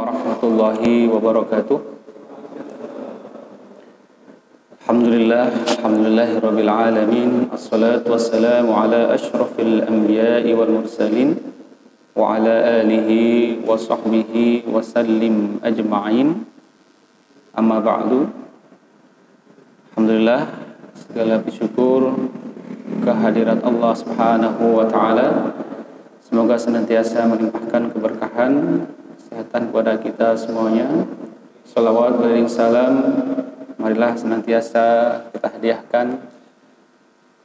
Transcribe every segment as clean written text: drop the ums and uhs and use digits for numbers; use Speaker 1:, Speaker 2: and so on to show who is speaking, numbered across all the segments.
Speaker 1: warahmatullahi wabarakatuh. Alhamdulillahirabbil alamin. Assalatu wassalamu ala asyrafil anbiya'i wal mursalin wa ala alihi wa sahbihi wa sallim ajma'in. Amma ba'du. Alhamdulillah, segala syukur kehadirat Allah Subhanahu wa taala. Semoga senantiasa melimpahkan keberkahan, kesehatan kepada kita semuanya. Salawat beriring salam marilah senantiasa kita hadiahkan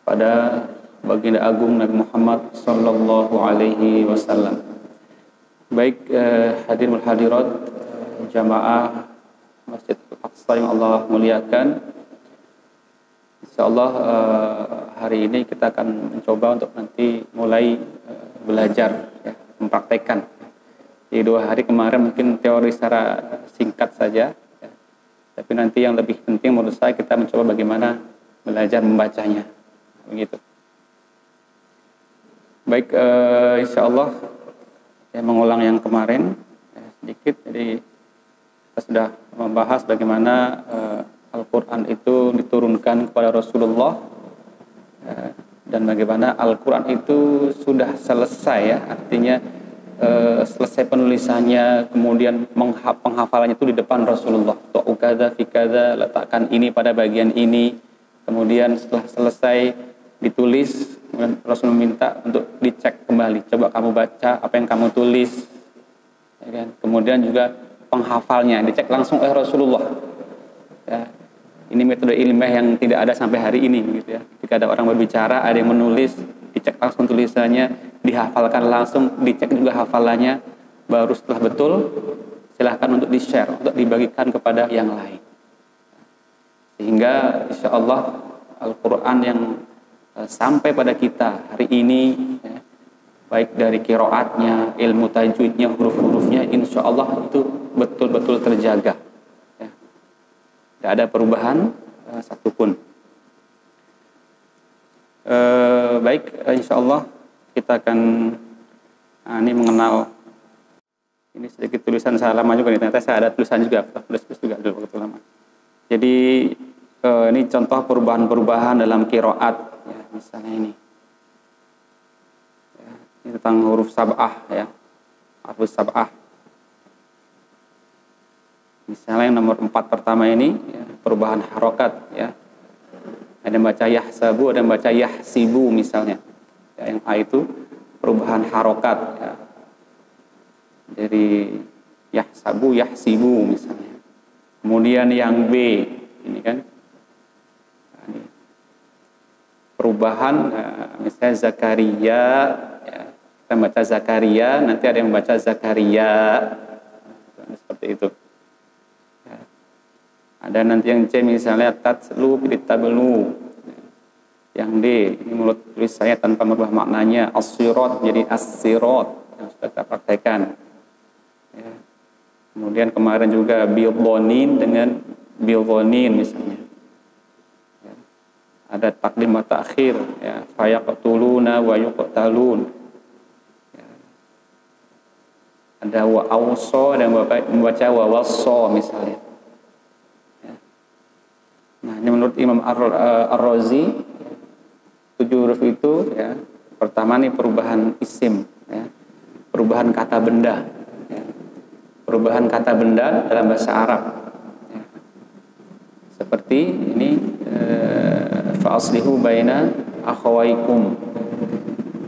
Speaker 1: pada baginda agung Nabi Muhammad sallallahu alaihi wasallam. Baik, hadirin wal hadirat jamaah Masjid Al-Aqsa yang Allah muliakan. Insyaallah hari ini kita akan mencoba untuk nanti mulai belajar, ya, mempraktekkan. Di 2 hari kemarin mungkin teori secara singkat saja, ya. Tapi nanti yang lebih penting menurut saya kita mencoba bagaimana belajar membacanya, begitu. Baik, insyaallah ya, mengulang yang kemarin ya, sedikit. Jadi kita sudah membahas bagaimana Al-Quran itu diturunkan kepada Rasulullah, dan bagaimana Al-Quran itu sudah selesai, ya, artinya selesai penulisannya, kemudian penghafalannya itu di depan Rasulullah. Tu'ukadha fikadha, letakkan ini pada bagian ini. Kemudian setelah selesai ditulis, Rasul meminta untuk dicek kembali. Coba kamu baca apa yang kamu tulis, ya kan? Kemudian juga penghafalnya dicek langsung oleh Rasulullah, ya. Ini metode ilmiah yang tidak ada sampai hari ini, gitu ya. Jika ada orang berbicara, ada yang menulis, dicek langsung tulisannya, dihafalkan langsung, dicek juga hafalannya, baru setelah betul, silahkan untuk di-share, untuk dibagikan kepada yang lain. Sehingga insya Allah Al-Quran yang sampai pada kita hari ini, ya, baik dari qiraatnya, ilmu tajwidnya, huruf-hurufnya, insya Allah itu betul-betul terjaga. Tidak ada perubahan satupun. Baik, insya Allah kita akan ini mengenal. Ini sedikit tulisan saya lama juga nih. Ternyata saya ada tulisan juga, tulis juga dulu waktu lama. Jadi ini contoh perubahan-perubahan dalam qiraat, ya, misalnya ini. Ya, ini tentang huruf sab'ah, ya, huruf sab'ah. Misalnya yang nomor 4 pertama ini, ya, perubahan harokat, ya. Ada yang baca yahsabu, ada yang baca yahsibu misalnya. Ya, yang A itu perubahan harokat, ya. Jadi yahsabu, yahsibu misalnya. Kemudian yang B ini kan, nah, ini. Perubahan, misalnya Zakaria, ya. Kita baca Zakaria, nanti ada yang baca Zakaria, seperti itu. Ada nanti yang C misalnya tatslu bitablu. Yang D ini menurut tulis saya tanpa merubah maknanya as-sirat jadi as-sirat yang sudah kita praktekkan. Ya. Kemudian kemarin juga bildonin dengan bildonin misalnya. Ya. Ada takdim wa ta'khir, ya, fayaqtuluna wa yuqtalun. Ya. Ada wa awsa dan membaca wa wassa misalnya. Nah, ini menurut Imam Ar-Razi 7 huruf itu, ya, pertama nih perubahan isim, ya, perubahan kata benda, ya, perubahan kata benda dalam bahasa Arab, ya. Seperti ini fa'aslihu baina akhawaikum,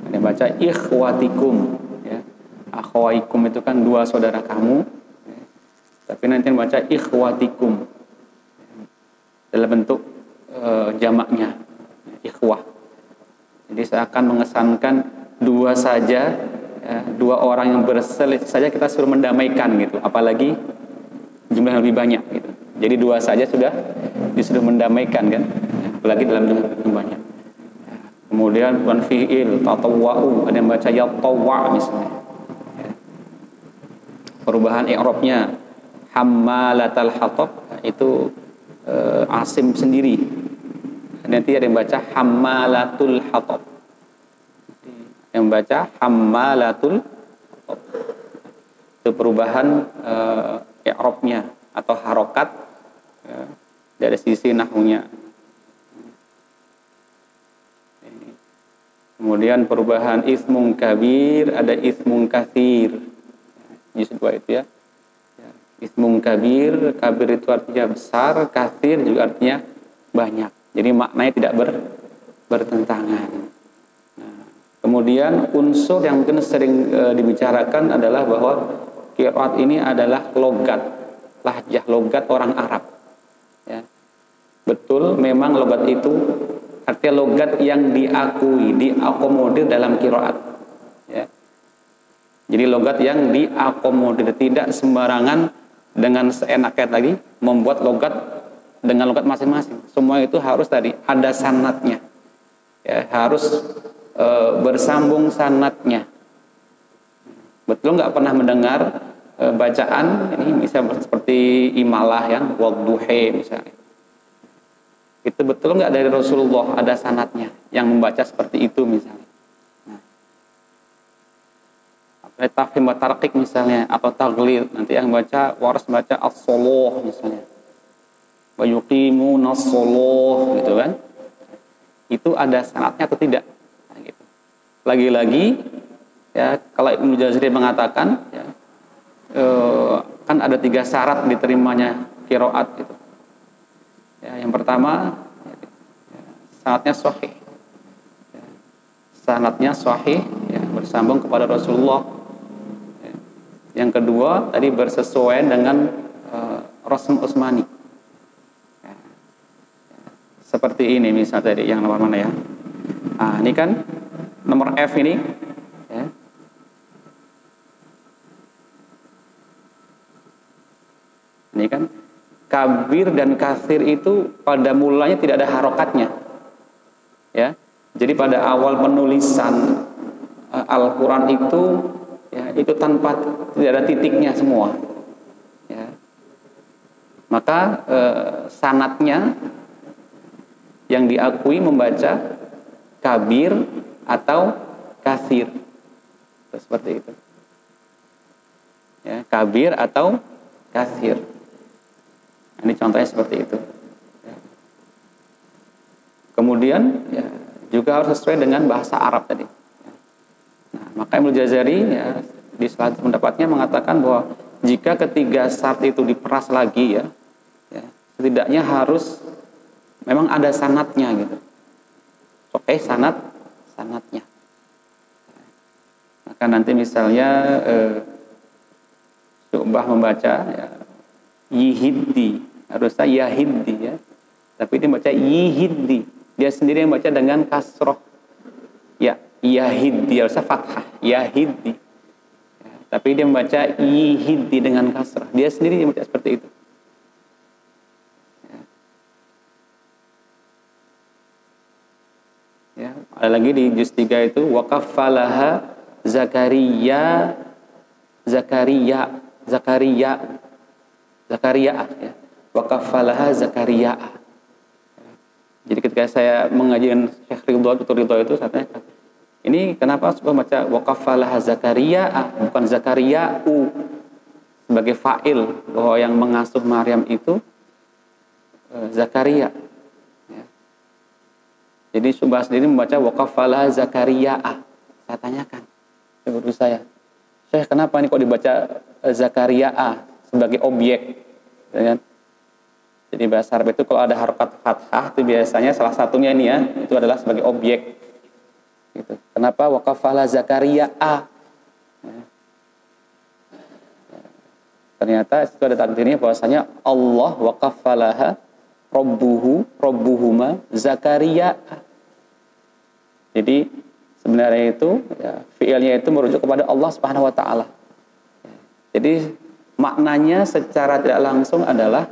Speaker 1: ada yang baca ikhwatikum, ya. Akhawaikum itu kan 2 saudara kamu, ya. Tapi nanti yang baca ikhwatikum dalam bentuk jamaknya, ikhwah. Jadi saya akan mengesankan 2 saja, ya, 2 orang yang berselisih saja kita suruh mendamaikan gitu, apalagi jumlah yang lebih banyak gitu. Jadi 2 saja sudah disuruh mendamaikan kan, ya, apalagi dalam jumlah yang banyak. Ya. Kemudian wan fi'il tatawwa'u, ada yang baca yatawwa misalnya. Ya. Perubahan i'rabnya hammalatal hatab itu Asim sendiri. Nanti ada yang baca hammalatul hatab. Yang baca hammalatul hatab. Itu perubahan i'rabnya atau harokat ya, dari sisi nahwunya. Kemudian perubahan ismun kabir, ada ismun katsir. Juz 2 itu ya. Ismun kabir, kabir itu artinya besar, katsir juga artinya banyak. Jadi maknanya tidak bertentangan. Nah, kemudian unsur yang mungkin sering dibicarakan adalah bahwa qiraat ini adalah logat, lahjah logat orang Arab. Ya. Betul, memang logat itu artinya logat yang diakui, diakomodir dalam qiraat. Ya. Jadi logat yang diakomodir, tidak sembarangan dengan seenaknya lagi membuat logat dengan logat masing-masing. Semua itu harus tadi ada sanatnya. Ya, harus bersambung sanatnya. Betul nggak pernah mendengar bacaan ini misalnya seperti imalah ya, wadduhe misalnya. Itu betul nggak dari Rasulullah ada sanatnya yang membaca seperti itu misalnya. Nah, tafhim wa tarqiq misalnya atau taglid, nanti yang baca waras baca as-sholoh misalnya. Wa yuqimuna as-sholoh gitu kan. Itu ada sanatnya atau tidak? Nah, gitu. Lagi-lagi ya kalau Ibnu Jazari mengatakan ya, kan ada 3 syarat diterimanya qiraat gitu. Ya, yang pertama ya, sanatnya sahih. Ya, sanatnya sahih ya, bersambung kepada Rasulullah. Ya. Yang kedua tadi bersesuaian dengan Rasul Utsmani. Ya. Seperti ini misalnya tadi yang nomor mana ya? Nah, ini kan nomor F ini ya. Ini kan kabir dan katsir itu pada mulanya tidak ada harokatnya, ya. Jadi pada awal penulisan Al-Quran itu, ya, itu tanpa tidak ada titiknya semua, ya. Maka sanatnya yang diakui membaca kabir atau katsir, seperti itu, ya, kabir atau katsir. Ini contohnya seperti itu. Kemudian ya, juga harus sesuai dengan bahasa Arab tadi. Nah, maka Ibnu Jazari ya, di salah satu pendapatnya mengatakan bahwa jika ketiga syarat itu diperas lagi ya, setidaknya harus memang ada sanatnya gitu. Oke, sanatnya. Maka nanti misalnya Syu'bah membaca ya, yihiddi, harusnya yahiddi ya, tapi dia baca yihiddi, dia sendiri yang baca dengan kasroh ya, yahiddi, harusnya fathah yahiddi ya, tapi dia membaca yihiddi dengan kasroh, dia sendiri yang baca seperti itu ya. Ada lagi di juz 3 itu waqaffalaha Zakaria ya, waqaffalaha Zakaria. Jadi ketika saya mengajikan Syekh Ridho itu saatnya ini kenapa supaya baca waqaffalaha Zakaria bukan Zakariya'u sebagai fa'il, bahwa yang mengasuh Maryam itu Zakaria ya. Jadi Syu'bah sendiri membaca waqaffalaha Zakaria. Saya tanyakan ke guru saya, Syekh kenapa ini kok dibaca Zakaria sebagai objek ya kan? Jadi bahasa Arab itu kalau ada harokat fathah itu biasanya salah satunya ini ya, itu adalah sebagai objek gitu. Kenapa waqaffala Zakaria ya. Ternyata itu ada takdirnya bahwasanya Allah waqaffalaha rabbuhuma Zakaria. Jadi sebenarnya itu ya, fiilnya itu merujuk kepada Allah Subhanahu wa taala. Jadi maknanya secara tidak langsung adalah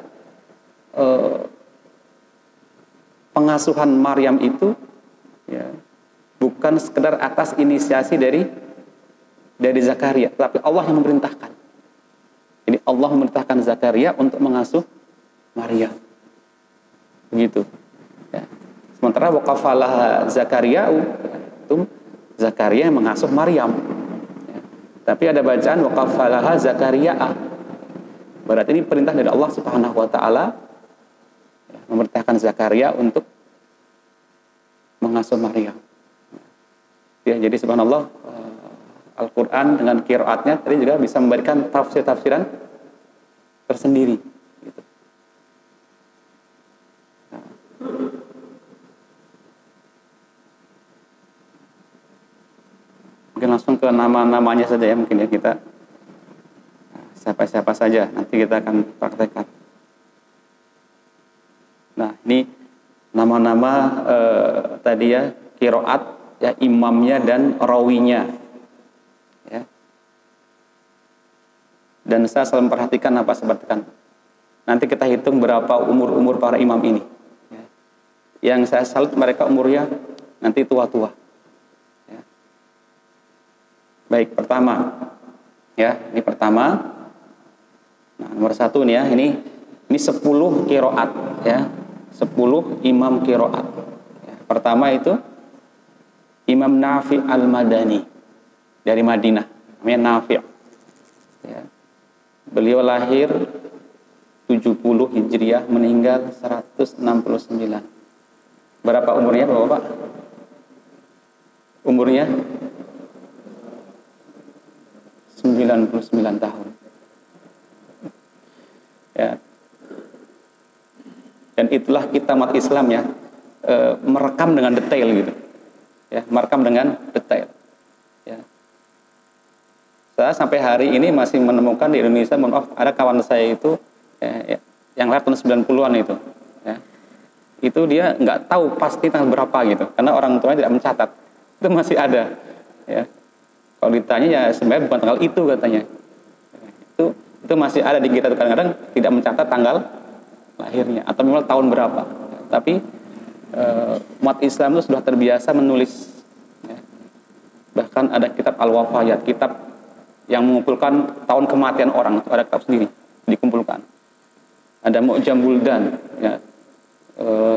Speaker 1: pengasuhan Maryam itu ya, bukan sekedar atas inisiasi dari Zakaria, tapi Allah yang memerintahkan. Jadi Allah memerintahkan Zakaria untuk mengasuh Maryam. Begitu. Ya. Sementara waqafalah Zakaria itu Zakaria yang mengasuh Maryam. Ya. Tapi ada bacaan wa kafalaha Zakaria. Berarti ini perintah dari Allah Subhanahu wa taala memerintahkan Zakaria untuk mengasuh Maryam. Ya, jadi subhanallah, Al-Qur'an dengan qiraatnya tadi juga bisa memberikan tafsir-tafsiran tersendiri gitu. Nah. Mungkin langsung ke nama-namanya saja ya, mungkin ya, kita siapa-siapa saja nanti kita akan praktekkan. Nah, ini nama-nama tadi ya, qiraat ya, imamnya dan rawinya ya. Dan saya selalu memperhatikan apa sebutkan. Nanti kita hitung berapa umur para imam ini ya. Yang saya salut mereka umurnya nanti tua-tua ya. Baik, pertama ya, ini pertama. Nah, nomor 1 nih ya, ini 10 qiraat ya. 10 imam qiraat ya. Pertama itu Imam Nafi Al-Madani dari Madinah, namanya Nafi ya. Beliau lahir 70 Hijriah, meninggal 169. Berapa umurnya Bapak? Umurnya 99 tahun ya. Dan itulah kita umat Islam ya, merekam dengan detail gitu ya, merekam dengan detail ya. Saya sampai hari ini masih menemukan di Indonesia, mohon maaf, ada kawan saya itu ya, yang lahir tahun 90-an itu ya, itu dia nggak tahu pasti tanggal berapa gitu, karena orang tuanya tidak mencatat. Itu masih ada ya. Kalau ditanya ya sebenarnya bukan tanggal itu katanya. Itu masih ada di kita, kadang-kadang tidak mencatat tanggal lahirnya atau memang tahun berapa. Tapi umat Islam itu sudah terbiasa menulis ya. Bahkan ada kitab Al-Wafayat, kitab yang mengumpulkan tahun kematian orang, itu ada kitab sendiri dikumpulkan. Ada Mu'jam Buldan ya,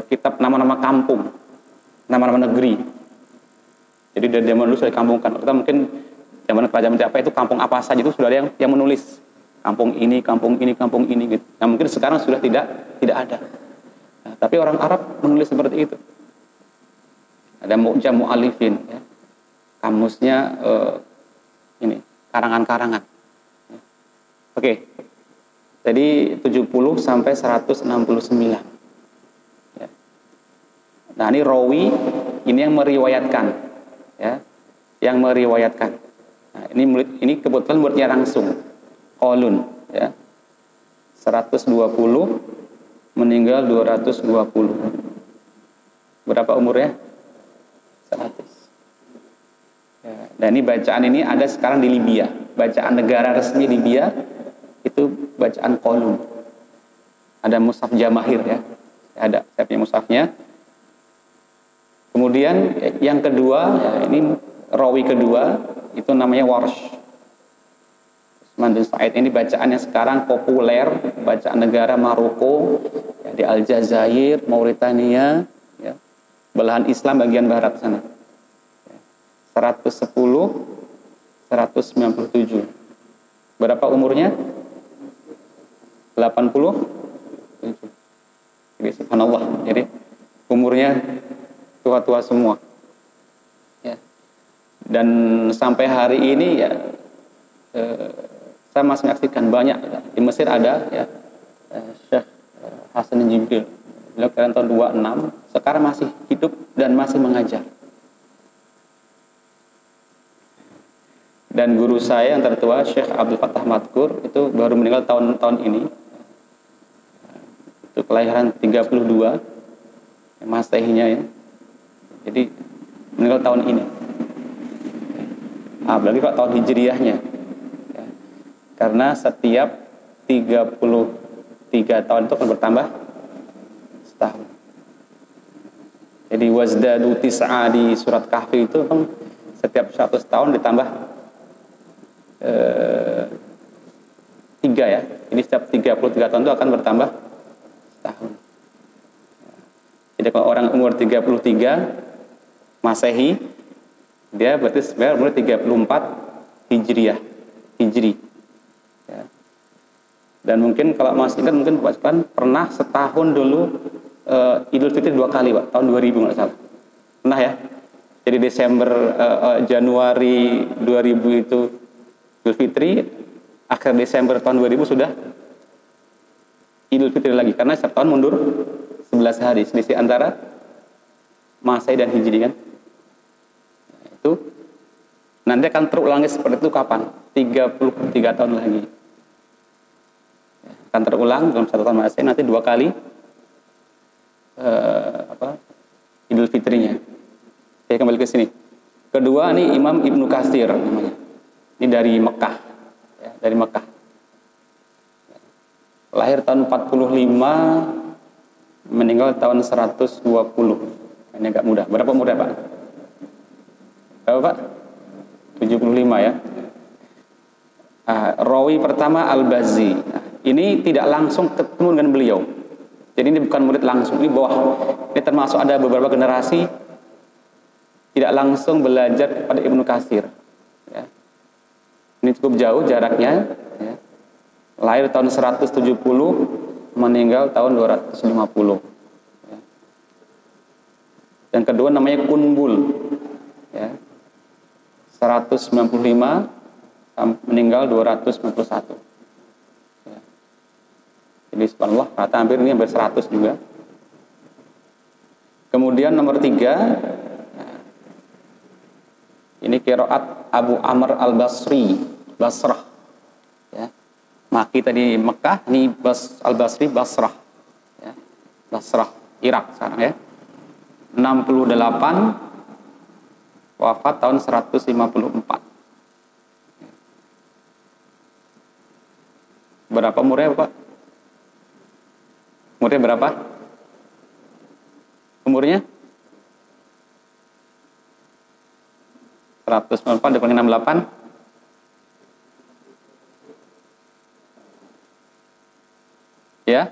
Speaker 1: kitab nama-nama kampung, nama-nama negeri. Jadi dari zaman dulu sudah dikampungkan. Kita mungkin zaman kerajaan Majapahit itu kampung apa saja itu sudah ada yang menulis. Kampung ini, kampung ini, kampung ini gitu. Nah, mungkin sekarang sudah tidak ada. Nah, tapi orang Arab menulis seperti itu. Ada Mu'jam Mu'alifin ya. Kamusnya ini karangan-karangan. Oke. Jadi 70 sampai 169. Ya. Nah, ini rawi, ini yang meriwayatkan ya. Yang meriwayatkan. Nah, ini kebetulan muridnya langsung. Qaulun ya. 120 meninggal 220. Berapa umurnya? 100. Ya, dan ini bacaan ini ada sekarang di Libya. Bacaan negara resmi Libya itu bacaan Qaulun. Ada mushaf Jamahir ya. Ada, saya punya mushafnya. Kemudian yang kedua ya, ini rawi kedua itu namanya Warsh. Usman bin Sa'id, ini bacaan yang sekarang populer, bacaan negara Maroko ya, di Aljazair, Mauritania ya, belahan Islam bagian barat sana ya. 110 197. Berapa umurnya? 87. Jadi subhanallah, jadi umurnya tua-tua semua ya. Dan sampai hari ini ya saya masih menyaksikan banyak ya. Di Mesir ada ya Syekh Hasan Jibril, beliau kira tahun 26, sekarang masih hidup dan masih mengajar. Dan guru saya yang tertua Syekh Abdul Fattah Madkur itu baru meninggal tahun ini. Itu kelahiran 32 Masehinya ya. Jadi meninggal tahun ini. Berarti Pak tahun Hijriyahnya. Ya. Karena setiap 33 tahun itu akan bertambah setahun. Jadi wazdadu tis'a di surat Kahfi itu kan setiap 100 tahun ditambah 3 ya. Ini setiap 33 tahun itu akan bertambah setahun. Jadi kalau orang umur 33 Masehi, dia berarti sebenarnya umur 34 Hijriah. Hijri. Ya. Dan mungkin kalau Mas ingat, mungkin Pak Sekalian pernah setahun dulu Idul Fitri 2 kali, Pak, tahun 2000 nggak salah. Pernah ya? Jadi Desember, Januari 2000 itu Idul Fitri, akhir Desember tahun 2000 sudah Idul Fitri lagi, karena setiap tahun mundur 11 hari, selisih antara Masehi dan Hijri kan. Nah, itu nanti akan terulangi seperti itu kapan? 33 tahun lagi. Akan terulang dalam 1 tahun Masehi, nanti 2 kali Idul Fitrinya. Oke, kembali ke sini. Kedua, ini Imam Ibnu Katsir namanya. Ini dari Mekah. Ya, dari Mekah. Lahir tahun 45, meninggal tahun 120. Ini agak mudah. Berapa muda, Pak? Berapa, Pak? 75 ya. Rawi pertama Al-Bazzi. Ini tidak langsung ketemu dengan beliau. Jadi ini bukan murid langsung. Ini bawah. Ini termasuk ada beberapa generasi tidak langsung belajar kepada Ibnu Katsir. Ya. Ini cukup jauh jaraknya. Ya. Lahir tahun 170, meninggal tahun 250. Ya. Yang kedua namanya Kunbul. Ya. 195, meninggal 291. Ya. Jadi subhanallah, kata hampir 100 juga. Kemudian nomor 3, ini qiraat Abu Amr Al-Basri, Basrah. Ya. Maki tadi Mekah, ini Al-Basri, Basrah. Ya. Basrah, Irak sekarang ya. 68, wafat tahun 154. Berapa umurnya, Pak? Umurnya berapa? Umurnya? 194 dikurangi 68. Ya?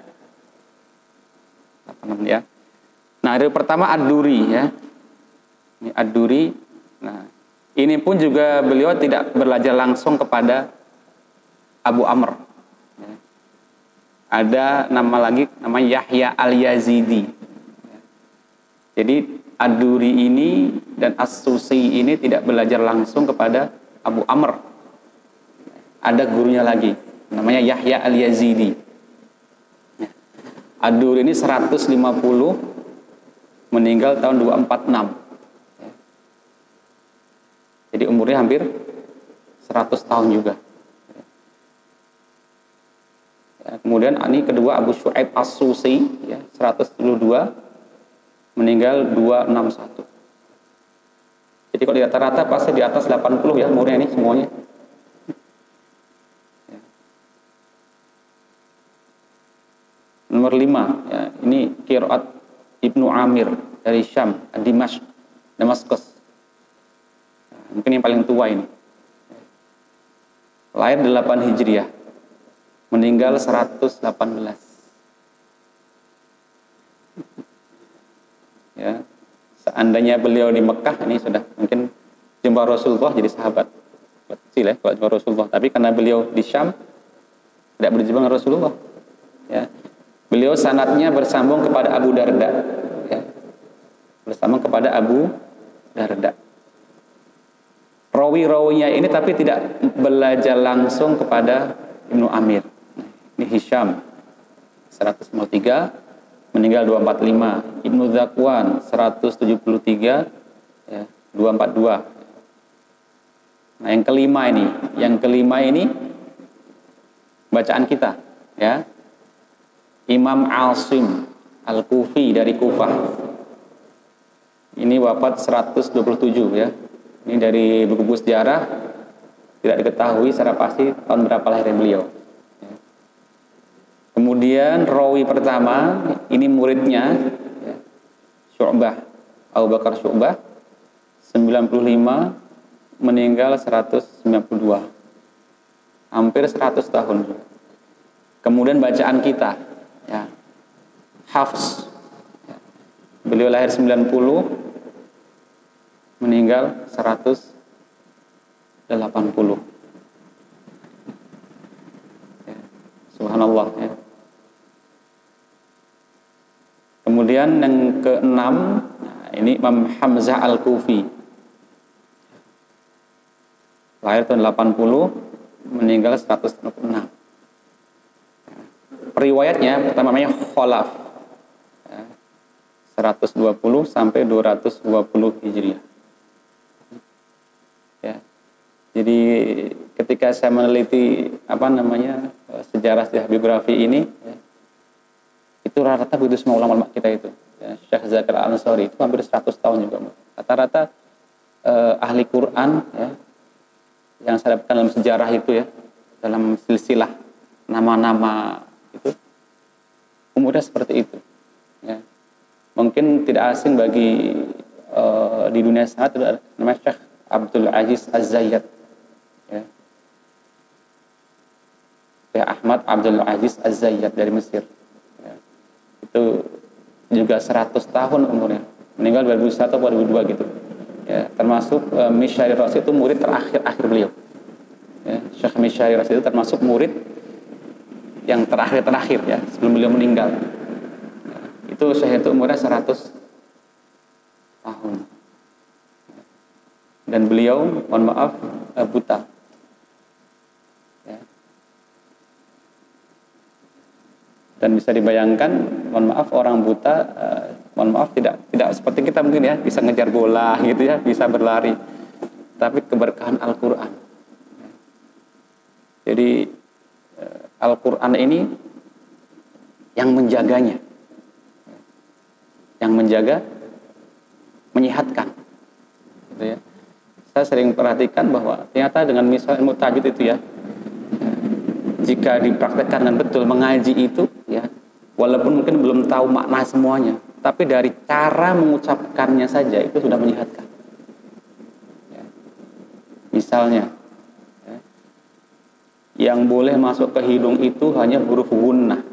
Speaker 1: 86 ya. Nah, hari pertama Ad-Duri ya. Ini Ad-Duri. Nah, ini pun juga beliau tidak belajar langsung kepada Abu Amr. Ya. Ada nama lagi, namanya Yahya Al-Yazidi. Ya. Jadi Ad-Duri ini dan As-Susi ini tidak belajar langsung kepada Abu Amr. Ada gurunya lagi, namanya Yahya Al-Yazidi. Ya. Ad-Duri ini 150, meninggal tahun 246. Ya. Jadi umurnya hampir 100 tahun juga. Ya, kemudian ini kedua Abu Syu'aib As-Susi ya, 172, meninggal 261. Jadi kalau di rata-rata pasti di atas 80 ya umurnya ini semuanya. Ya. Nomor 5 ya, ini qiraat Ibnu Amir dari Syam, Damaskus. Nah, mungkin yang paling tua ini. Lahir 8 Hijriah. Meninggal 118. Ya, seandainya beliau di Mekah ini sudah mungkin jumpa Rasulullah, jadi sahabat kecil ya kalau jumpa Rasulullah. Tapi karena beliau di Syam tidak berjumpa dengan Rasulullah. Ya, beliau sanadnya bersambung kepada Abu Darda. Ya, bersambung kepada Abu Darda. Rawi-rawinya ini tapi tidak belajar langsung kepada Ibnu Amir. Ini Hisham 193, meninggal 245. Ibnu Zakwan 173 ya, 242. Nah, yang kelima ini bacaan kita ya. Imam Asim Al-Kufi dari Kufah. Ini wafat 127 ya. Ini dari buku-buku sejarah tidak diketahui secara pasti tahun berapa lahir beliau. Kemudian rawi pertama, ini muridnya ya, Syu'bah, Abu Bakar Syu'bah 95, meninggal 192. Hampir 100 tahun. Kemudian bacaan kita ya, Hafs ya, beliau lahir 90, meninggal 180. rahimahullah ya. Kemudian yang keenam, nah ini Imam Hamzah Al-Kufi. Lahir tahun 80, meninggal 166. Periwayatnya pertama namanya Khalaf. Ya, 120 sampai 220 Hijriah. Ya. Jadi ketika saya meneliti sejarah biografi ini ya, itu rata-rata begitu semua ulama kita itu ya, Syekh Zakaria Al-Ansari itu hampir 100 tahun juga rata-rata ahli Quran ya, yang saya dapatkan dalam sejarah itu ya, dalam silsilah nama-nama itu umurnya seperti itu ya. Mungkin tidak asing bagi di dunia sanad itu namanya Syekh Abdul Aziz Az-Zayyad ya. Syekh Ahmad Abdul Aziz Az-Zayyad dari Mesir ya. Itu juga 100 tahun umurnya, meninggal 2001 atau 2002 gitu ya. Termasuk Misyari Rasid itu murid terakhir beliau ya. Syekh Misyari Rasid itu termasuk murid yang terakhir ya, sebelum beliau meninggal ya. Itu Syekh itu umurnya 100 tahun dan beliau mohon maaf buta ya. Dan bisa dibayangkan, mohon maaf, orang buta mohon maaf tidak seperti kita mungkin ya, bisa ngejar bola gitu ya, bisa berlari, tapi keberkahan Al-Quran. Jadi Al-Quran ini yang menjaganya, yang menjaga, menyehatkan gitu ya. Saya sering perhatikan bahwa ternyata dengan misalnya ilmu tajwid itu ya, jika dipraktekkan dengan betul, mengaji itu ya, walaupun mungkin belum tahu makna semuanya, tapi dari cara mengucapkannya saja itu sudah menyehatkan ya. Misalnya ya, yang boleh masuk ke hidung itu hanya huruf gunnah,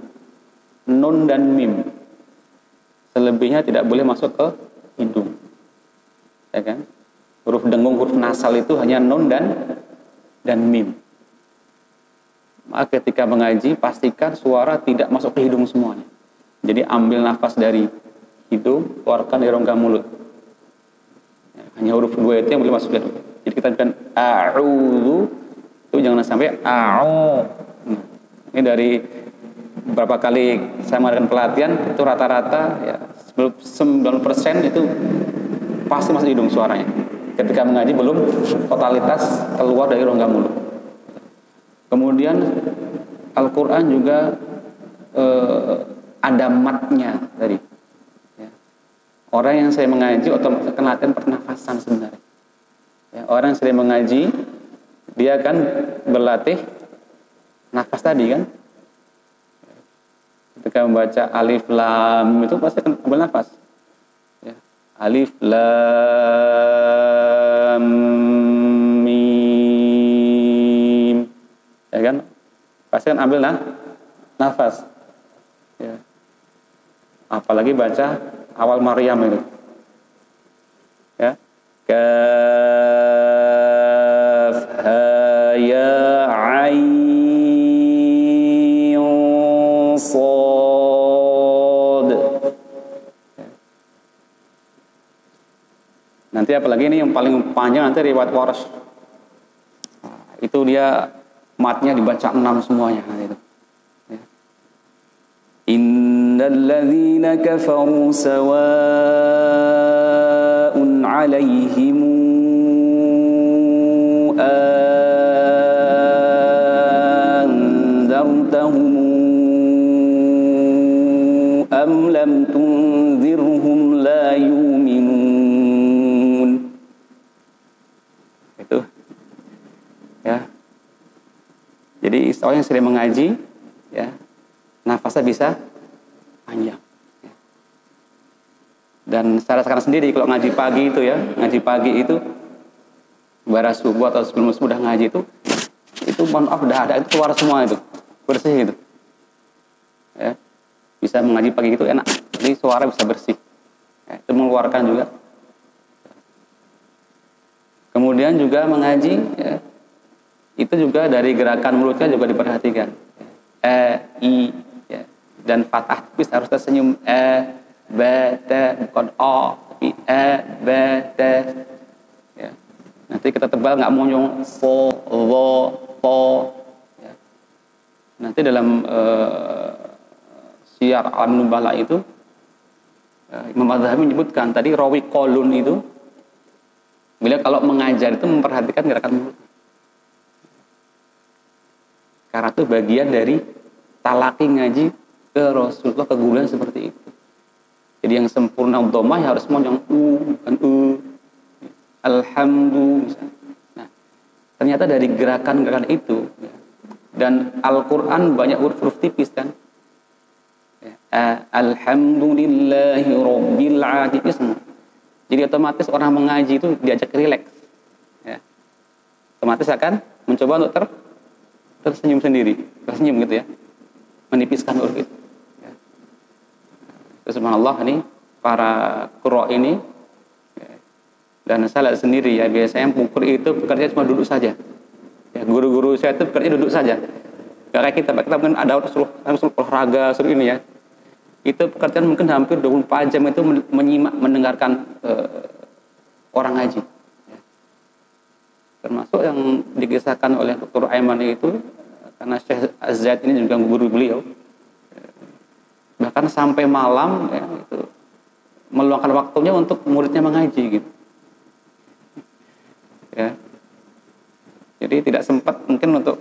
Speaker 1: nun dan mim, selebihnya tidak boleh masuk ke hidung ya kan. Huruf dengung, huruf nasal itu hanya nun dan mim. Maka ketika mengaji, pastikan suara tidak masuk ke hidung semuanya. Jadi ambil nafas dari hidung, keluarkan dari rongga mulut. Ya, hanya huruf dua itu yang boleh masuk ke hidung. Jadi kita bilang a'udzu, itu jangan sampai a'u. Nah, ini dari beberapa kali saya mengadakan pelatihan, itu rata-rata ya 90% itu pasti masuk hidung suaranya. Ketika mengaji belum totalitas keluar dari rongga mulut. Kemudian Al-Quran juga ada matnya tadi ya. Orang yang saya mengaji otomatis akan latihan pernafasan sebenarnya ya. Orang yang sering mengaji dia akan berlatih nafas tadi kan. Ketika membaca alif lam itu pasti akan ambil nafas ya. Alif lam mim ya kan, pasti kan ambil nafas ya. Apalagi baca awal Maryam itu ya, kaf ha ya ain sad. Nanti apalagi ini yang paling panjang nanti riwayat Warsh, itu dia matnya dibaca 6 semuanya itu. Ya. Innal ladzina kafaru sawa'un 'alaihim anzartahum am lam tunzirhum la yu'minun. Itu ya. Jadi orang yang sering mengaji ya, nafasnya bisa panjang ya. Dan saya rasakan sendiri kalau ngaji pagi itu ya, ngaji pagi itu bara subuh atau sebelum subuh udah ngaji itu mohon maaf udah ada itu keluar semua itu, bersih gitu ya. Bisa mengaji pagi itu enak, jadi suara bisa bersih ya, itu mengeluarkan juga. Kemudian juga mengaji ya, itu juga dari gerakan mulutnya juga diperhatikan. i, ya. Dan fathah tipis harus tersenyum b t, bukan o, tapi b t, ya. Nanti kita tebal nggak monyong fo wo po, ya. Nanti dalam Syiar Alamin Nubala itu Imam Az-Zahabi menyebutkan tadi rawi qolun itu bila kalau mengajar itu memperhatikan gerakan mulut. Karena itu bagian dari talaki ngaji ke Rasulullah, ke guru seperti itu. Jadi yang sempurna dhamma harus monyong bukan alhamdulillah. Nah, ternyata dari gerakan-gerakan itu ya, dan Al-Qur'an banyak huruf-huruf tipis kan. Ya, alhamdulillahi rabbil alamin. Jadi otomatis orang mengaji itu diajak rileks. Ya. Otomatis akan mencoba untuk tersenyum sendiri, tersenyum gitu ya, menipiskan huruf itu. Ya. Subhanallah, ini para qurra ini ya, dan saya lihat sendiri ya, biasanya pungkur itu bekerja cuma duduk saja. Ya, guru-guru saya itu bekerja duduk saja. Gak kayak kita mungkin ada suruh olahraga, suruh ini ya. Itu pekerjaan mungkin hampir 24 jam itu menyimak, mendengarkan orang ngaji. Ya. Termasuk yang dikisahkan oleh Dr. Aiman itu, karena Syekh Az-Zaid ini juga guru beliau, bahkan sampai malam ya, itu meluangkan waktunya untuk muridnya mengaji gitu. Ya. Jadi tidak sempat mungkin untuk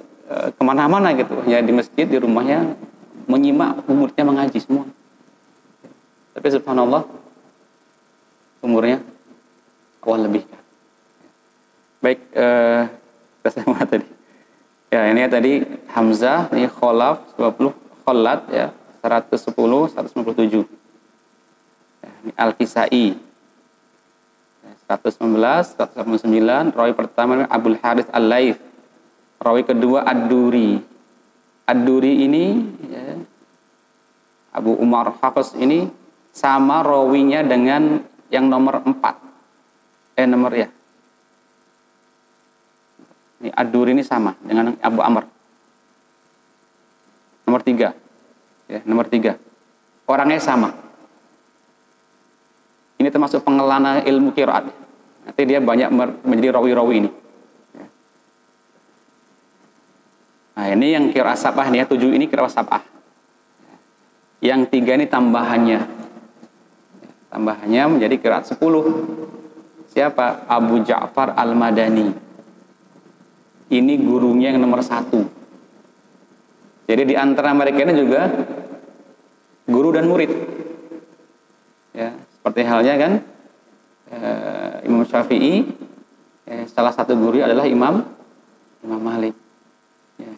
Speaker 1: kemana-mana gitu, ya di masjid, di rumahnya menyimak muridnya mengaji semua. Tapi subhanallah umurnya awal lebih. Baik, saya tadi. Ya, ini tadi Hamzah, ini Kholaf 20, Kholat ya 110, 157. Ya, ini Al-Kisai 119, 189. Rawi pertama Abdul Harits Al-Laif. Rawi kedua Ad-Duri. Ad-Duri ini ya, Abu Umar Hafiz ini sama rawinya dengan yang nomor 4. Nomor ya. Ini Ad-Duri ini sama dengan Abu Amr. Nomor 3. Ya, nomor 3. Orangnya sama. Ini termasuk pengelana ilmu qiraat. Nanti dia banyak menjadi rawi-rawi ini. Nah, ini yang qiraat sab'ah nih ya, 7 ini qiraat sab'ah. Yang 3 ini tambahannya. Tambahannya menjadi qiraat 10. Siapa? Abu Ja'far Al-Madani. Ini gurunya yang nomor 1. Jadi di antara mereka ini juga guru dan murid. Ya, seperti halnya kan Imam Syafi'i, salah satu guru adalah Imam Malik. Ya.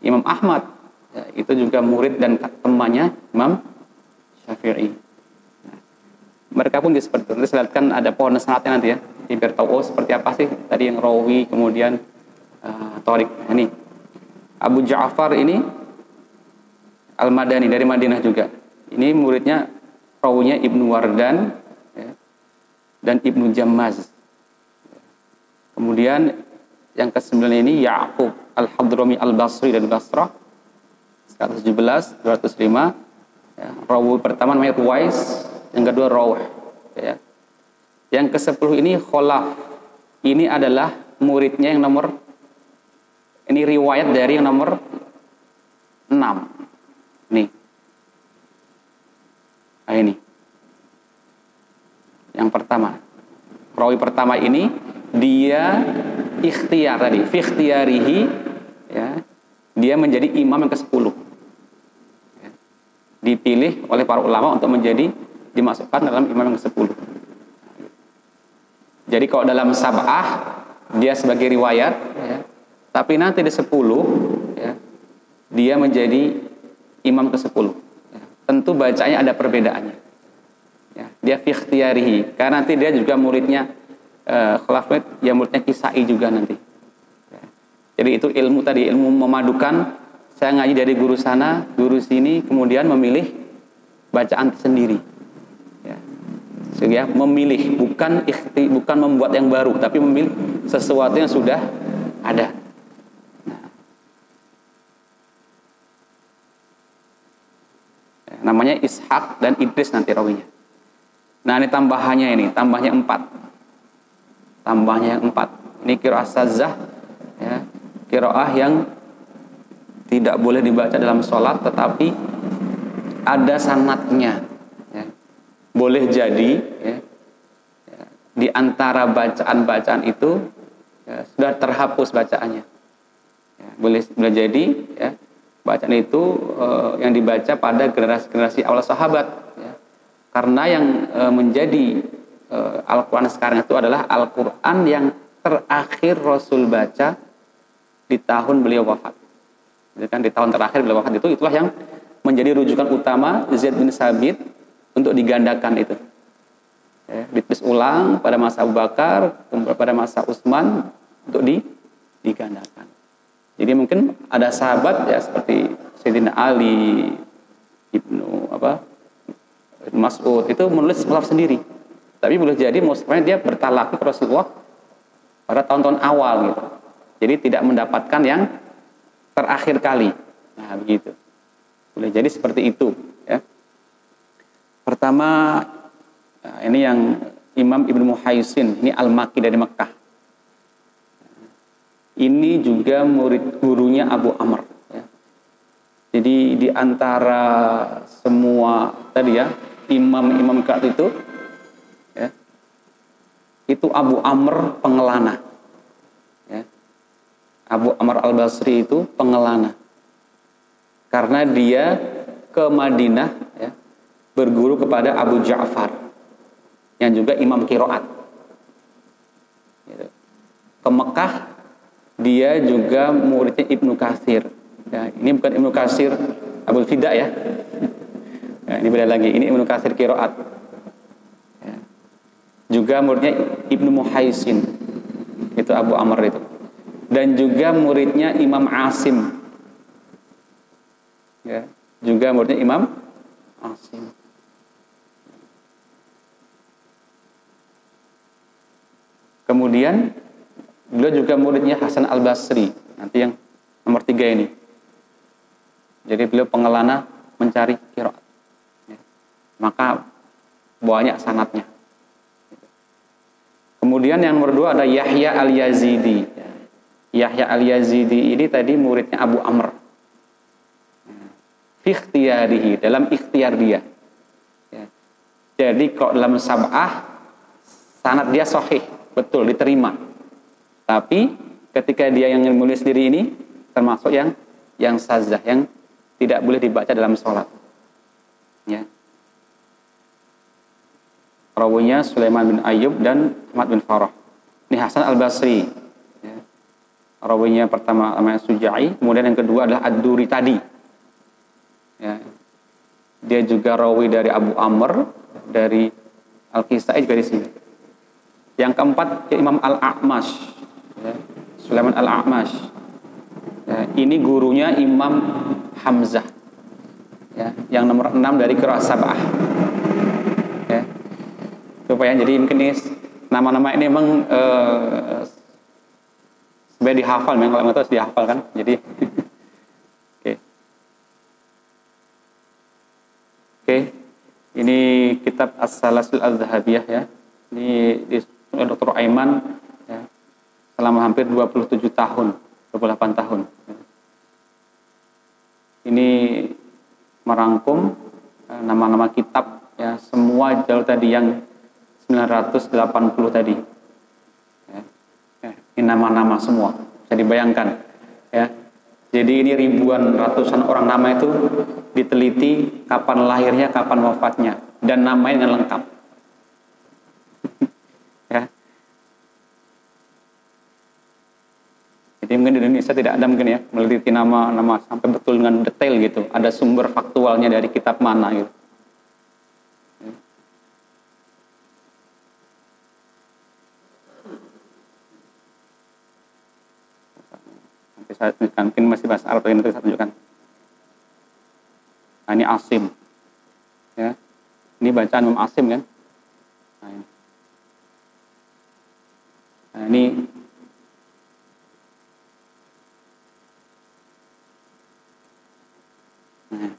Speaker 1: Imam Ahmad ya, itu juga murid dan temannya Imam Syafi'i. Nah, mereka pun seperti itu. Nanti saya lihatkan ada pohon sanatnya nanti ya. Biar tahu seperti apa sih tadi yang rawi kemudian Tariq. Ini Abu Ja'far ini Al-Madani dari Madinah juga. Ini muridnya rawinya Ibnu Wardan ya, dan Ibnu Jammaz. Kemudian yang ke-9 ini Ya'qub Al-Hadrami Al-Basri dari Basrah 117, 205. Ya, rawi pertama namanya Ruwais, yang kedua Rawh ya. Yang ke-10 ini Kholaf. Ini adalah muridnya yang nomor, ini riwayat dari yang nomor 6. Nih. Nah ini. Yang pertama. Rawi pertama ini dia ikhtiar tadi, fi ikhtiyarihi ya. Dia menjadi imam yang ke-10. Ya. Dipilih oleh para ulama untuk menjadi dimasukkan dalam imam yang ke-10. Jadi kalau dalam sab'ah dia sebagai riwayat ya, tapi nanti di 10 ya, dia menjadi imam ke-10 ya. Tentu bacanya ada perbedaannya ya. Dia fi ikhtiyarihi karena nanti dia juga muridnya Khalaf ya, muridnya Kisai juga nanti ya. Jadi itu ilmu tadi, ilmu memadukan, saya ngaji dari guru sana, guru sini, kemudian memilih bacaan sendiri ya. Sehingga memilih, bukan membuat yang baru, tapi memilih sesuatu yang sudah ada. Nah, namanya Ishaq dan Idris nanti rawinya. Nah ini tambahnya 4. Tambahnya yang 4. Ini qiraah sazah, ya, qiraah yang tidak boleh dibaca dalam sholat, tetapi ada sanadnya. Ya. Boleh jadi, ya, di antara bacaan-bacaan itu ya, sudah terhapus bacaannya. Ya, boleh jadi, ya, bacaan itu yang dibaca pada generasi awal sahabat. Ya. Karena yang menjadi Al-Quran sekarang itu adalah Al-Quran yang terakhir Rasul baca di tahun beliau wafat. Jadi kan di tahun terakhir beliau wafat itulah yang menjadi rujukan utama Zaid bin Sabit untuk digandakan itu. Ya, ditulis ulang pada masa Abu Bakar, pada masa Utsman untuk digandakan. Jadi mungkin ada sahabat ya seperti Sayyidina Ali, Ibnu Mas'ud itu menulis mushaf sendiri. Tapi boleh jadi mushafnya dia bertalaki ke Rasulullah pada tahun-tahun awal gitu. Jadi tidak mendapatkan yang terakhir kali. Nah, begitu. Boleh jadi seperti itu, ya. Pertama, ini yang Imam Ibnu Muhaisin, ini Al-Makki dari Mekah. Ini juga murid gurunya Abu Amr, ya. Jadi di antara semua tadi ya, imam-imam saat itu, ya, itu Abu Amr pengelana. Ya. Abu Amr Al-Basri itu pengelana. Karena dia ke Madinah, ya, berguru kepada Abu Ja'far yang juga imam qiraat. Gitu. Ke Mekah dia juga muridnya Ibnu Katsir. Ya, ini bukan Ibnu Katsir Abul Fida ya. Ya, ini beda lagi. Ini Ibnu Katsir qiraat. Ya. Juga muridnya Ibnu Muhaisin. Itu Abu Amr itu. Dan juga muridnya Imam Asim. Ya, juga muridnya Imam Asim. Kemudian beliau juga muridnya Hasan Al-Basri, nanti yang nomor 3 ini. Jadi beliau pengelana mencari qiraat. Ya. Maka banyak sanadnya. Kemudian yang nomor 2 ada Yahya Al-Yazidi. Yahya Al-Yazidi ini tadi muridnya Abu Amr. Fi ikhtiyarihi, dalam ikhtiar dia. Ya. Jadi kalau dalam sab'ah sanad dia sahih, betul diterima. Tapi ketika dia yang menulis diri ini termasuk yang sazah, yang tidak boleh dibaca dalam sholat. Ya. Rawinya Sulaiman bin Ayyub dan Ahmad bin Farah. Ini Hasan Al-Basri. Ya. Rawinya pertama namanya Suja'i, kemudian yang kedua adalah Ad-Duri tadi. Ya. Dia juga rawi dari Abu Amr, dari Al-Kisai juga di sini. Yang keempat Imam Al-A'mash, ya. Sulaiman Al-A'mash. Ya. Ini gurunya Imam Hamzah. Ya. Yang nomor 6 dari qiraah sab'ah. Ya. Supaya jadi mungkin ini nama-nama ini memang sebenarnya dihafal, memang kalau nggak tahu harus dihafal kan. Jadi Oke, ini kitab As-Salasul Al-Zahabiyah ya. Ini oleh Dr. Aiman ya, selama hampir 27 tahun, 28 tahun. Ya. Ini merangkum nama-nama kitab ya, semua jalur tadi yang 980 tadi. Ya. Ya, ini nama-nama semua, bisa dibayangkan ya. Jadi ini ribuan, ratusan orang nama itu diteliti kapan lahirnya, kapan wafatnya, dan namanya dengan lengkap. Ya. Jadi mungkin di Indonesia tidak ada mungkin ya meneliti nama-nama sampai betul dengan detail gitu. Ada sumber faktualnya dari kitab mana gitu. Nanti saya tunjukkan, mungkin masih bahasa Arab, nanti saya tunjukkan. Nah, ini Asim. Ya. Ini bacaan Imam Asim kan. Nah, ini. Nah, ini nah.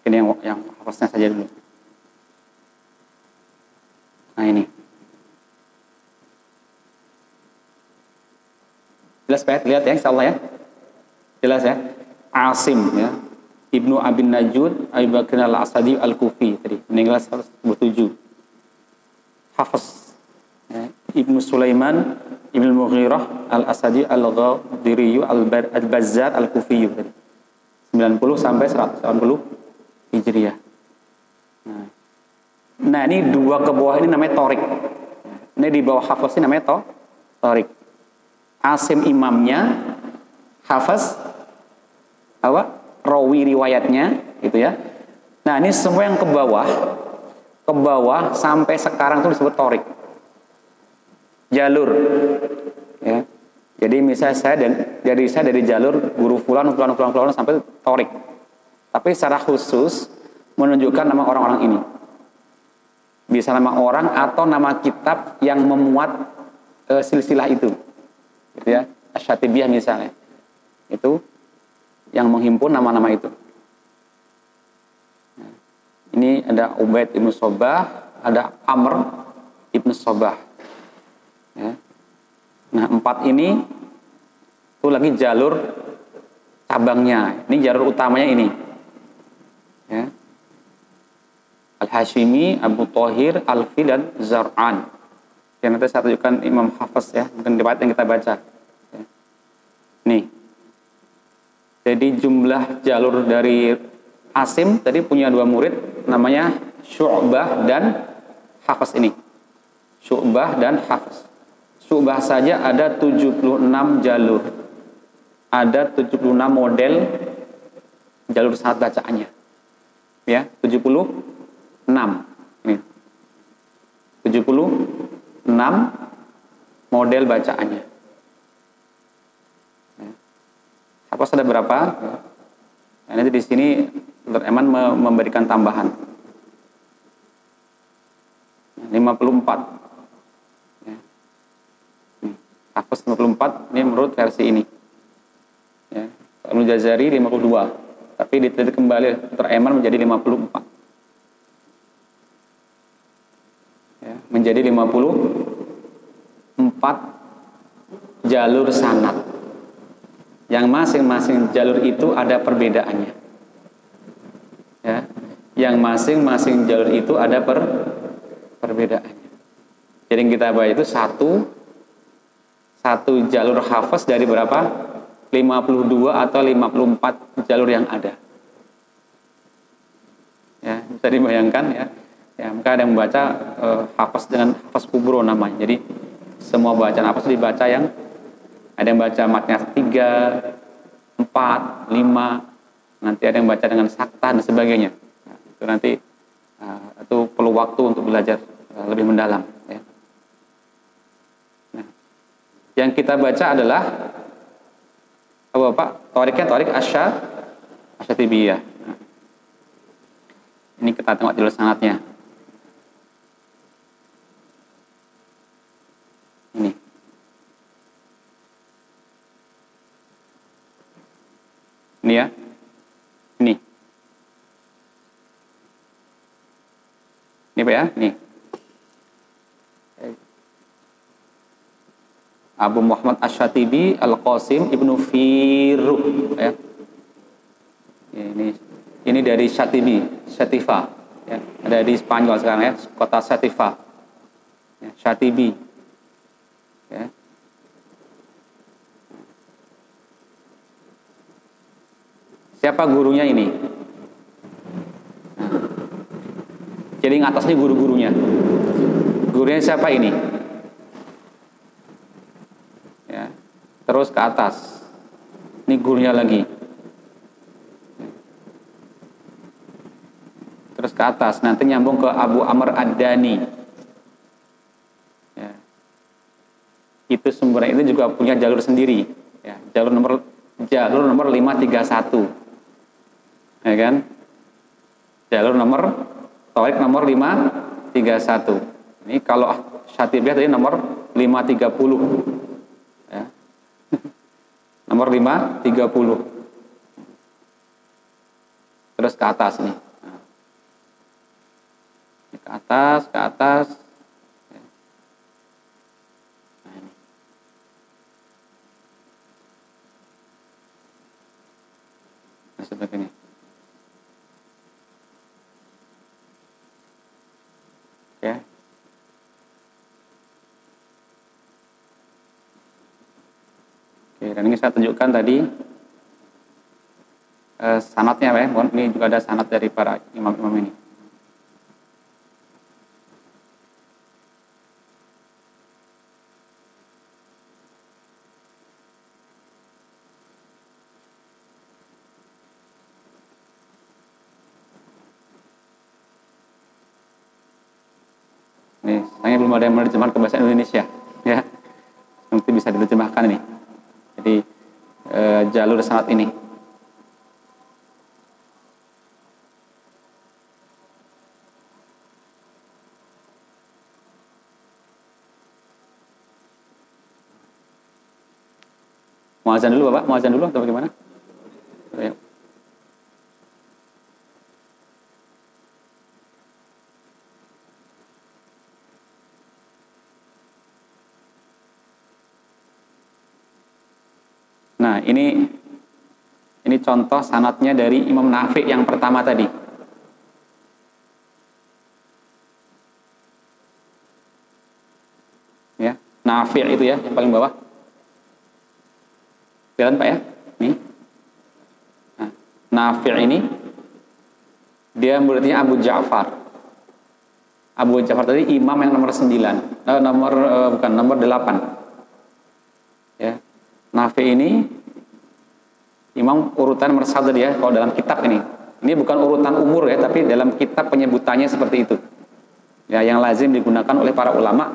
Speaker 1: Mungkin yang hafaznya saja dulu. Nah ini. Jelas Pak? Lihat ya insyaallah ya. Jelas ya. Asim ya. Ibnu Abin Najud Abu Bakr al-Asadi al-Kufi tadi meninggal 127. Hafiz ya. Ibnu Sulaiman Ibnu Mughirah al-Asadi al-Ghadiri al-Bazzar al-Kufi tadi 90 sampai 180 Hijriah. Nah ini dua ke bawah ini namanya Torik. Ini di bawah Hafiz ini namanya Torik. Asim imamnya, Hafiz apa? Rawi riwayatnya gitu ya. Nah ini semua yang ke bawah sampai sekarang itu disebut Torik. Jalur ya. Jadi misalnya saya dari jalur guru fulan sampai Torik. Tapi secara khusus menunjukkan nama orang-orang ini. Bisa nama orang atau nama kitab yang memuat silsilah itu. Gitu ya. Asy-Syatibiyah misalnya. Itu yang menghimpun nama-nama itu. Nah, ini ada Ubaid ibnu Sobah, ada Amr ibnu Sobah. Ya. Nah 4 ini itu lagi jalur cabangnya. Ini jalur utamanya ini. Ya. Al-Hashimi, Abu Thahir, Alfi dan Zar'an. Yang nanti saya tunjukkan Imam Hafiz ya, mungkin riwayat yang kita baca. Ya. Nih. Jadi jumlah jalur dari Asim tadi punya 2 murid namanya Syu'bah dan Hafiz ini. Syu'bah dan Hafiz. Syu'bah saja ada 76 jalur. Ada 76 model jalur sanad bacaannya. Ya, 76. Ini. 76 model bacaannya. Hafiz ada berapa? Nah, nanti di sini Dr. Eman memberikan tambahan. 54. Ya. Hafiz 54 ini menurut versi ini. Ya. Ibnu Jazari 52. Tapi diteliti kembali Dr. Eman menjadi 54. Ya, menjadi 54 jalur sanad. Yang masing-masing jalur itu ada perbedaannya. Ya, yang masing-masing jalur itu ada perbedaannya. Jadi yang kita baca itu satu jalur Hafiz dari berapa? 52 atau 54 jalur yang ada. Ya, bisa dibayangkan ya. Ya, maka ada yang membaca Hafiz dengan Hafiz Kubro namanya. Jadi semua bacaan Hafiz dibaca yang ada yang baca matnya 3, 4, 5, nanti ada yang baca dengan sakta dan sebagainya. Nah, itu nanti itu perlu waktu untuk belajar lebih mendalam. Ya. Nah, yang kita baca adalah apa Pak? Toriknya Torik Asy-Syatibiyah. Nah, ini kita tengok dulu sanadnya. Ini. Ini ya. Ini. Ini Pak ya, nih. Abu Muhammad Asy-Syatibi Al-Qasim Ibnu Firruh ya. Ini dari Syatifa ya. Ada di Spanyol sekarang ya, kota Syatifa. Ya, Syatibi. Ya. Siapa gurunya ini? Nah. Jadi yang atas ini guru-gurunya. Gurunya siapa ini? Ya. Terus ke atas. Ini gurunya lagi. Terus ke atas. Nanti nyambung ke Abu Amr Ad-Dani. Ya. Itu sumbernya itu juga punya jalur sendiri. Ya. Jalur nomor 531. Ya kan? Jalur nomor Torik nomor 531. Ini kalau Syatibiyah tadi nomor 530. Ya. Nomor 530. Terus ke atas nih. atas, ke atas. Nah, ini. Nah, seperti ini. Ya. Oke, dan ini saya tunjukkan tadi sanadnya, ya. Ini juga ada sanad dari para imam-imam ini. Nih, sayangnya belum ada yang menerjemahkan ke bahasa Indonesia, ya. Nanti bisa diterjemahkan ini. Jadi jalur sanad ini. Mau azan dulu Bapak? Mau azan dulu atau bagaimana? Ya. Nah, ini contoh sanadnya dari Imam Nafi yang pertama tadi. Ya, Nafi itu ya, yang paling bawah. Kelihatan Pak ya? Nih. Nah, Nafi ini dia muridnya Abu Ja'far. Abu Ja'far tadi imam yang nomor 9. Nomor 8. Ya. Nafi ini imam urutan nomor 1 dia kalau dalam kitab ini. Ini bukan urutan umur ya, tapi dalam kitab penyebutannya seperti itu. Ya, yang lazim digunakan oleh para ulama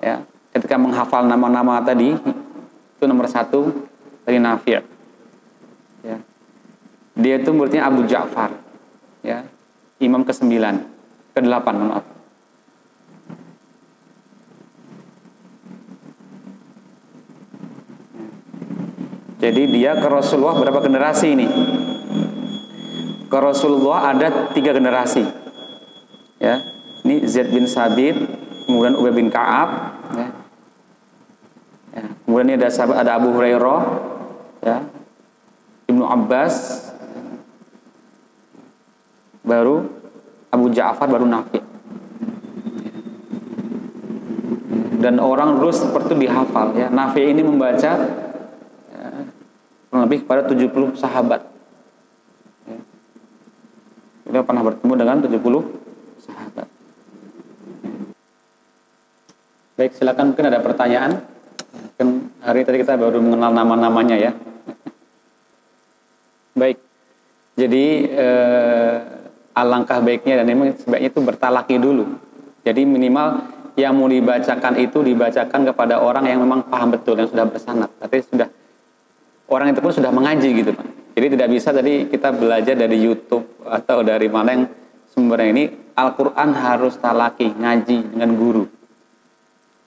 Speaker 1: ya, ketika menghafal nama-nama tadi itu nomor 1 dari Nafi'. Ya. Dia itu muridnya Abu Ja'far. Ya. Imam ke-9, ke-8, maaf. Jadi dia ke Rasulullah berapa generasi ini? Ke Rasulullah ada 3 generasi. Ya. Ini Zaid bin Sabit, kemudian Ubay bin Ka'ab, ya. Ya. Kemudian ini ada Abu Hurairah, ya. Ibnu Abbas, baru Abu Ja'far, baru Nafi'. Dan orang dulu seperti dihafal ya. Nafi' ini membaca lebih kepada 70 sahabat. Ya. Kita pernah bertemu dengan 70 sahabat. Baik, silakan, mungkin ada pertanyaan. Mungkin hari tadi kita baru mengenal nama-namanya ya. Baik. Jadi alangkah baiknya dan memang sebaiknya itu bertalaki dulu. Jadi minimal yang mau dibacakan itu dibacakan kepada orang yang memang paham betul, yang sudah bersanad. Artinya sudah orang itu pun sudah mengaji gitu Pak. Jadi tidak bisa tadi kita belajar dari YouTube atau dari mana yang sumbernya. Ini Al-Quran harus talaki, ngaji dengan guru.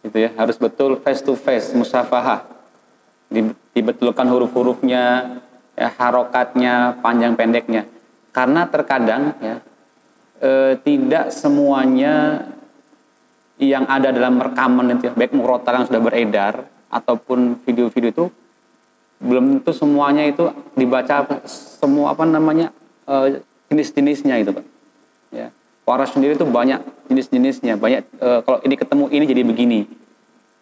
Speaker 1: Gitu ya, harus betul face to face, musafahah. Dibetulkan huruf-hurufnya, ya, harokatnya, panjang pendeknya. Karena terkadang ya tidak semuanya yang ada dalam rekaman itu, baik murotal yang sudah beredar ataupun video-video itu, belum tentu semuanya itu dibaca semua jenis-jenisnya itu Pak. Ya. Waras sendiri itu banyak jenis-jenisnya, banyak kalau ini ketemu ini jadi begini.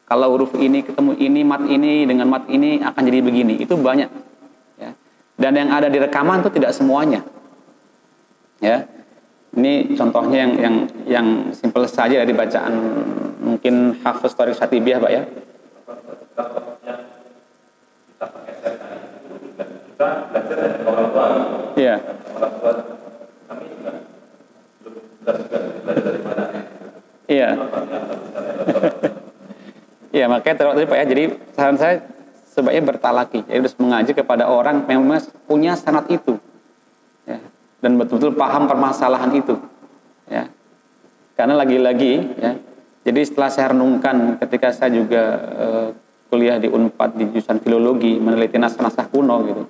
Speaker 1: Kalau huruf ini ketemu ini, mat ini dengan mat ini akan jadi begini. Itu banyak. Ya. Dan yang ada di rekaman itu tidak semuanya. Ya. Ini contohnya yang simpel saja dari bacaan mungkin Hafiz Thariq Syatibiyah Pak ya. Kita belajar dari orang tua. Iya. Orang tua kami juga belum belajar dari mana. Iya. Iya, makanya tadi Pak ya. Jadi saran saya sebaiknya bertalaki. Jadi harus mengaji kepada orang yang memang punya sanad itu. Ya. Dan betul-betul paham permasalahan itu. Ya. Karena lagi-lagi ya. Jadi setelah saya renungkan ketika saya juga kuliah di Unpad di jurusan filologi, meneliti naskah-naskah kuno gitu.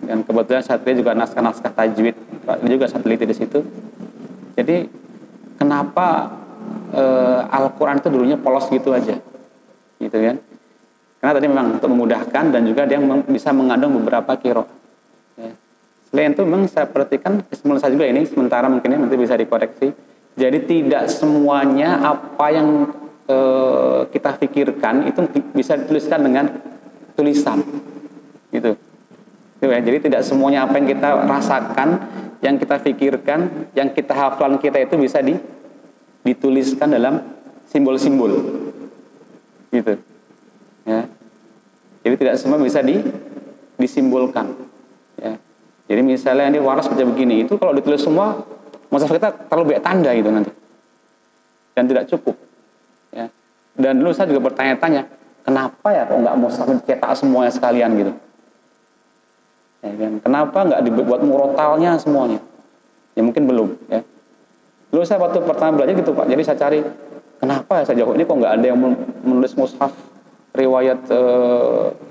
Speaker 1: Dan kebetulan saat itu juga naskah-naskah tajwid, Pak, ini juga saya teliti di situ. Jadi kenapa Al-Quran itu dulunya polos gitu aja, gitu kan? Karena tadi memang untuk memudahkan dan juga dia bisa mengandung beberapa qiraat. Ya. Selain itu memang saya perhatikan menurut saya juga ini sementara mungkin nanti bisa dikoreksi. Jadi tidak semuanya apa yang kita pikirkan itu bisa dituliskan dengan tulisan, gitu. Ya, jadi tidak semuanya apa yang kita rasakan, yang kita pikirkan, yang kita hafalan kita itu bisa dituliskan dalam simbol-simbol, gitu. Ya. Jadi tidak semua bisa disimbolkan. Ya. Jadi misalnya ini waras baca begini, itu kalau ditulis semua, mushaf kita terlalu banyak tanda itu nanti, dan tidak cukup. Ya. Dan dulu saya juga bertanya-tanya, kenapa ya kok nggak mushaf dicetak semuanya sekalian gitu? Ya, kan? Kenapa nggak dibuat murotalnya semuanya? Ya mungkin belum. Ya. Dulu saya waktu pertama belajar gitu Pak, jadi saya cari kenapa ya sejauh ini kok nggak ada yang menulis mushaf riwayat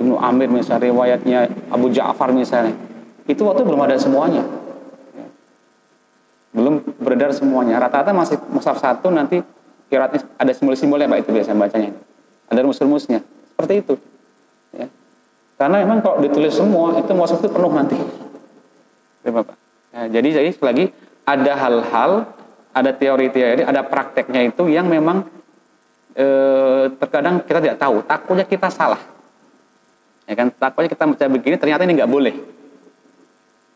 Speaker 1: Ibnu Amir misalnya, riwayatnya Abu Ja'far misalnya. Itu waktu belum ada semuanya. Ya. Belum beredar semuanya. Rata-rata masih mushaf satu, nanti qiraatnya ada simbol-simbolnya Pak, itu biasa bacanya. Ada rumus-rumusnya. Seperti itu. Ya. Karena memang kalau ditulis semua itu mushaf itu penuh nanti. Ya, Bapak. Ya, jadi sekali lagi ada hal-hal, ada teori-teori, ada prakteknya itu yang memang terkadang kita tidak tahu. Takutnya kita salah. Ya kan? Takutnya kita baca begini ternyata ini nggak boleh.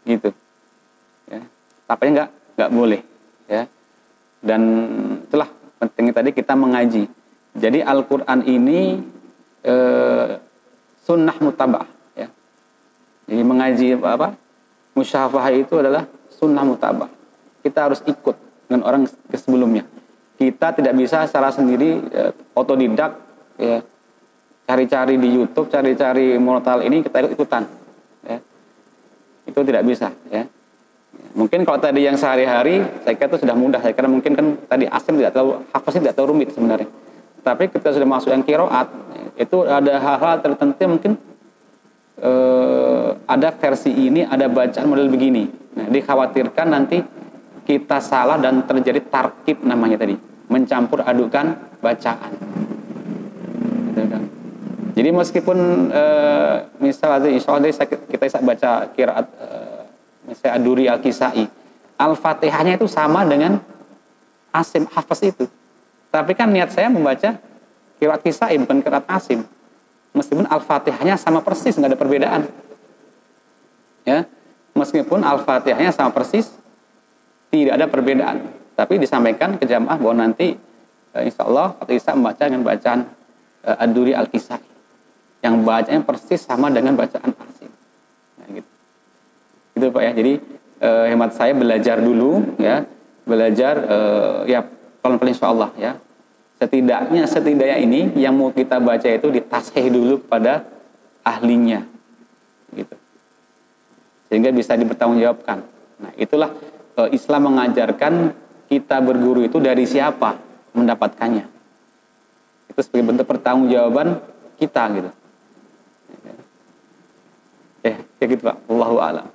Speaker 1: Gitu. Ya. Takutnya nggak boleh. Ya. Dan itulah pentingnya tadi kita mengaji. Jadi Al-Quran ini sunnah mutabah. Ya. Jadi mengaji musyafahah itu adalah sunnah mutabah. Kita harus ikut dengan orang sebelumnya. Kita tidak bisa secara sendiri otodidak, ya, cari-cari di YouTube, cari-cari murotal ini kita ikut-ikutan. Ya. Itu tidak bisa. Ya. Mungkin kalau tadi yang sehari-hari, saya kira itu sudah mudah. Saya kira mungkin kan tadi Asim tidak tahu, hafaznya tidak tahu rumit sebenarnya. Tapi ketika sudah masuk yang qiraat, itu ada hal-hal tertentu mungkin ada versi ini, ada bacaan model begini. Nah, dikhawatirkan nanti kita salah dan terjadi tarkib namanya tadi, mencampur adukan bacaan. Gitu kan. Jadi meskipun misalnya insya Allah kita bisa baca qiraat misalnya Ad-Duri Al-Kisai, Al-Fatihahnya itu sama dengan Asim hafaz itu. Tapi kan niat saya membaca qiraat Kisai bukan qiraat Asim. Meskipun Al-Fatihahnya sama persis, nggak ada perbedaan. Ya, meskipun Al-Fatihahnya sama persis, tidak ada perbedaan. Tapi disampaikan ke jamaah bahwa nanti insya Allah Fatih Isa membaca dengan bacaan Ad-Duri Al-Kisai, yang bacanya persis sama dengan bacaan Asim. Nah, gitu. Gitu Pak ya. Jadi hemat saya belajar dulu ya, belajar ya pelan-pelan insya Allah ya. Setidaknya ini yang mau kita baca itu ditashih dulu kepada ahlinya, gitu, sehingga bisa dipertanggungjawabkan. Nah itulah Islam mengajarkan kita berguru itu dari siapa mendapatkannya. Itu sebagai bentuk pertanggungjawaban kita, gitu. Kayak gitu Pak. Wallahu a'lam.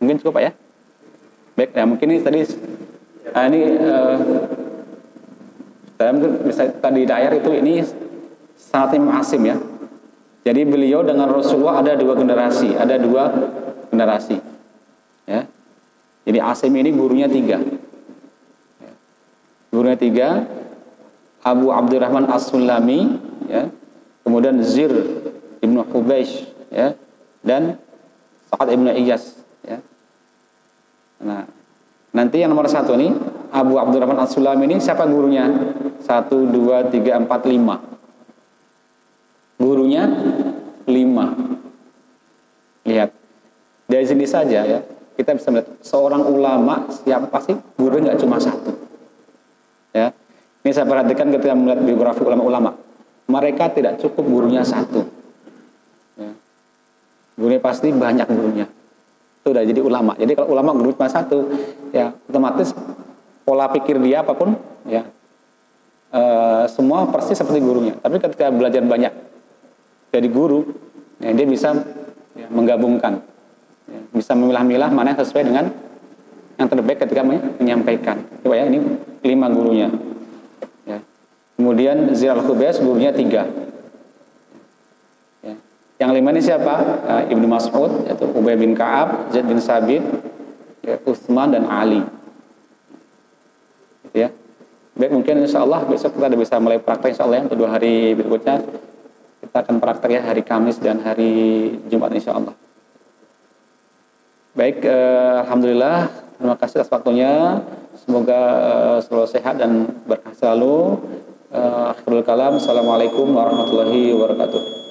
Speaker 1: Mungkin cukup Pak ya. Baik, ya mungkin ini tadi saya bisa tadi dayar itu ini sangat Imam Asim ya. Jadi beliau dengan Rasulullah ada dua generasi, ya. Jadi Asim ini gurunya tiga. Gurunya tiga, Abu Abdurrahman As-Sulami, ya. Kemudian Zir Ibnu Hubeish, ya, dan Sa'ad Ibnu Iyas, ya. Nah, nanti yang nomor satu nih Abu Abdurrahman As-Sulami ini siapa gurunya? 1, 2, 3, 4, 5. Gurunya 5. Lihat. Dari sini saja ya, kita bisa melihat seorang ulama siapa sih gurunya nggak cuma satu. Ya. Ini saya perhatikan ketika melihat biografi ulama-ulama. Mereka tidak cukup gurunya satu. Ya. Gurunya pasti banyak gurunya. Itu udah jadi ulama. Jadi kalau ulama guru cuma satu, ya otomatis pola pikir dia apapun, ya semua persis seperti gurunya. Tapi ketika belajar banyak dari guru, ya, dia bisa ya, menggabungkan, ya, bisa memilah-milah mana yang sesuai dengan yang terbaik ketika menyampaikan. Coba ya, ini 5 gurunya. Ya. Kemudian Zaid al-Khubays gurunya 3. Ya. Yang 5 ini siapa? Ibnu Mas'ud, yaitu Ubay bin Ka'ab, Zaid bin Sabit, ya, Utsman dan Ali. Gitu ya. Baik, mungkin insya Allah besok kita bisa mulai praktek insya Allah ya. Untuk 2 hari berikutnya kita akan praktek ya, hari Kamis dan hari Jumat insya Allah. Baik, alhamdulillah, terima kasih atas waktunya. Semoga selalu sehat dan berkah selalu. Akhirul kalam, assalamualaikum warahmatullahi wabarakatuh.